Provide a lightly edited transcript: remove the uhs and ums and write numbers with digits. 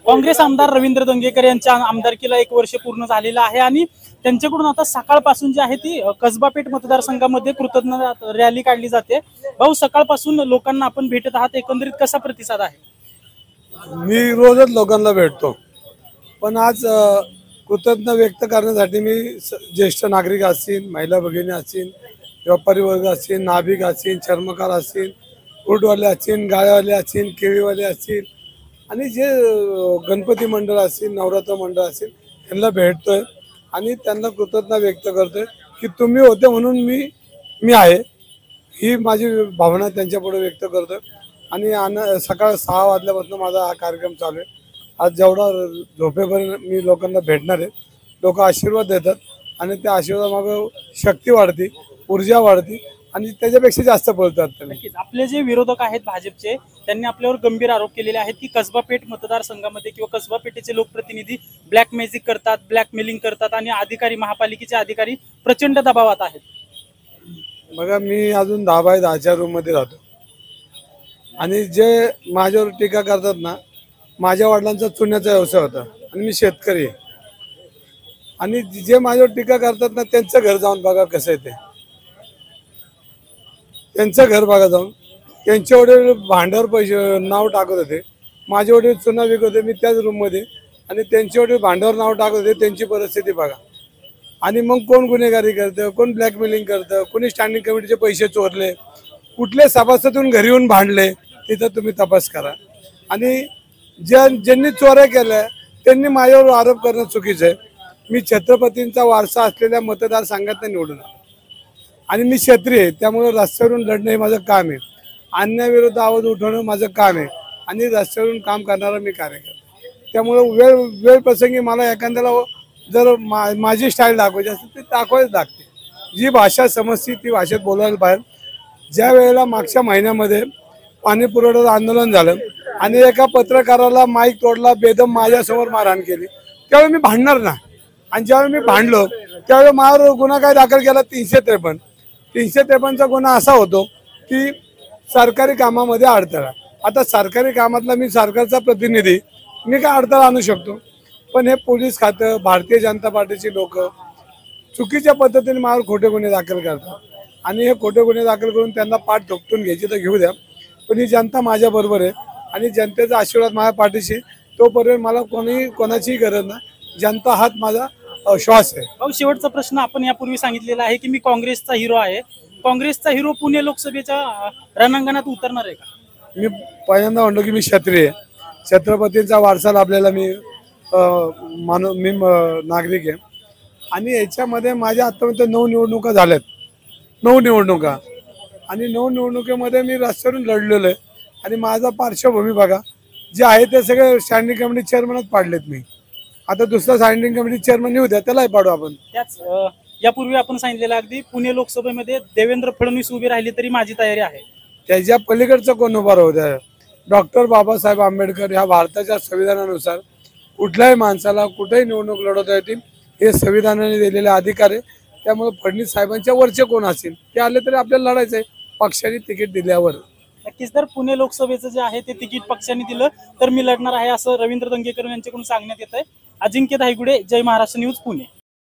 काँग्रेस आमदार रवींद्र दंगेकर यांच्या आमदारकीला 1 वर्ष पूर्ण झालेलं आहे आणि त्यांच्याकडून आता सकाळपासून जी आहे ती कसबा पेठ मतदारसंघामध्ये कृतज्ञता रॅली काढली जाते। भाऊ, सकाळपासून लोकांना आपण भेटत आहात, एकंदरीत कसा प्रतिसाद आहे? मी रोजच लोकांना भेटतो, पण आज कृतज्ञता व्यक्त करण्यासाठी मी ज्येष्ठ नागरिक असतील, महिला भगिनी असतील, व्यापारी वर्ग असतील, नाभिक असतील, चर्मकार असतील, फ्रूटवाले असतील, गाळेवाले असतील, केळीवाले असतील आणि जे गणपती मंडळ असतील, नवरात्र मंडळ असतील, त्यांना भेटतोय आणि त्यांना कृतज्ञता व्यक्त करतोय की तुम्ही होते म्हणून मी आहे, ही माझी भावना त्यांच्यापुढे व्यक्त करतोय। आणि सकाळ 6 वाजल्यापासून माझा हा कार्यक्रम चालू आहे। आज जेवढा झोपेपर्यंत मी लोकांना भेटणार आहे, लोक आशीर्वाद देतात आणि त्या आशीर्वादामागे शक्ती वाढते, ऊर्जा वाढते आणि त्याच्यापेक्षा जास्त बोलतात। नक्कीच आपले जे विरोधक आहेत भाजपचे, त्यांनी आपल्यावर गंभीर आरोप केलेले आहेत की कसबा पेठ मतदारसंघामध्ये किंवा कसबा पेठेचे लोकप्रतिनिधी ब्लॅक मॅजिक करतात, ब्लॅकमेलिंग करतात आणि अधिकारी, महापालिकेचे अधिकारी प्रचंड दबावात आहेत। बघा, मी अजून 10 बाय 10च्या रूम मध्ये राहतो आणि जे माझ्यावर टीका करतात ना, माझ्या वडिलांचा चुन्याचा व्यवसाय होता आणि मी शेतकरी आहे आणि जे माझ्यावर टीका करतात ना, त्यांचं घर जाऊन बघा कसं आहे ते, त्यांचं घर बघा जाऊन। त्यांच्या वडील भांड्यावर पैसे नाव टाकत होते, माझे वडील चुना विकत होते, मी त्याच रूममध्ये, आणि त्यांचे वडील भांड्यावर नाव टाकत होते, त्यांची परिस्थिती बघा। आणि मग कोण गुन्हेगारी करतं, कोण ब्लॅकमेलिंग करतं, कोणी स्टँडिंग कमिटीचे पैसे चोरले, कुठले सभासदून घरी येऊन भांडले, तिथं तुम्ही तपास करा। आणि ज्यांनी चोऱ्या केल्या त्यांनी माझ्यावर आरोप करणं चुकीचं आहे। मी छत्रपतींचा वारसा असलेल्या मतदारसंघात निवडून आलो आणि मी क्षत्रिय आहे, त्यामुळे रस्त्यावरून लढणं हे माझं काम आहे, अन्यायाविरुद्ध आवाज उठवणं माझं काम आहे आणि रस्त्यावरून काम करणारा मी कार्यकर्ता। त्यामुळे वेळ प्रसंगी मला एखाद्याला जर माझी स्टाईल दाखवायची असेल ते दाखवायच लागते। जी भाषा समजते ती भाषेत बोलायला पाहिजे। ज्या वेळेला मागच्या महिन्यामध्ये पाणी पुरवठ्याचं आंदोलन झालं आणि एका पत्रकाराला माईक तोडला, बेदम माझ्यासमोर मारहाण केली, त्यावेळी मी भांडणार ना। आणि ज्यावेळी मी भांडलो त्यावेळी माझ्यावर गुन्हा काय दाखल केला, 353चा गुन्हा असा होतो की सरकारी कामामध्ये अडथळा। आता सरकारी कामातला मी सरकारचा प्रतिनिधी, मी काय अडथळा आणू शकतो? पण हे पोलीस खातं, भारतीय जनता पार्टीची लोक चुकीच्या पद्धतीने माझ्यावर खोटे गुन्हे दाखल करतात आणि हे खोटे गुन्हे दाखल करून त्यांना पाठ ठोकटून घ्यायची तर घेऊ द्या, पण ही जनता माझ्या बरोबर आहे आणि जनतेचा आशीर्वाद माझ्या पाठीशी, तोपर्यंत मला कोणाचीही गरज नाही। जनता हाच माझा श्वास आहे। भाऊ, शेवटचा प्रश्न, आपण यापूर्वी सांगितलेला आहे की मी काँग्रेसचा हिरो आहे, काँग्रेसचा हिरो पुणे लोकसभेच्या रणांगणात उतरणार आहे का? मी पहिल्यांदा म्हणलो की मी क्षत्रिय आहे, छत्रपतींचा वारसा लाभलेला मी नागरिक आहे आणि याच्यामध्ये माझ्या आतापर्यंत 9 निवडणुका झाल्यात, 9 निवडणुका, आणि 9 निवडणुकीमध्ये मी रस्त्यावरून लढलेलो आहे आणि माझा पार्श्वभूमी बघा, जे आहे ते सगळे स्टँडिंग कमिटी चेअरमनच पाडलेत मी। आता दुसरा स्टँडिंग कमिटी चेअरमन येऊ द्या, त्यालाही पाडू आपण। त्याच यापूर्वी आपण सांगितलेलं अगदी पुणे लोकसभेमध्ये देवेंद्र फडणवीस उभे राहिले तरी माझी तयारी आहे। त्याच्या पलीकडचं कोण उभा राहू द्या? डॉक्टर बाबासाहेब आंबेडकर या भारताच्या संविधानानुसार कुठल्याही माणसाला कुठेही निवडणूक लढवता येतील, हे संविधानाने दिलेले अधिकार आहे। त्यामुळे फडणवीस साहेबांच्या वरचे कोण असतील ते आले तरी आपल्याला लढायचं आहे, पक्षाने तिकीट दिल्यावर। नक्कीच, जर पुणे लोकसभेचं जे आहे ते तिकीट पक्षाने दिलं तर मी लढणार आहे, असं रवींद्र दंगेकर यांच्याकडून सांगण्यात येत आहे। अजिंक्य धायगुडे, जय महाराष्ट्र न्यूज, पुणे।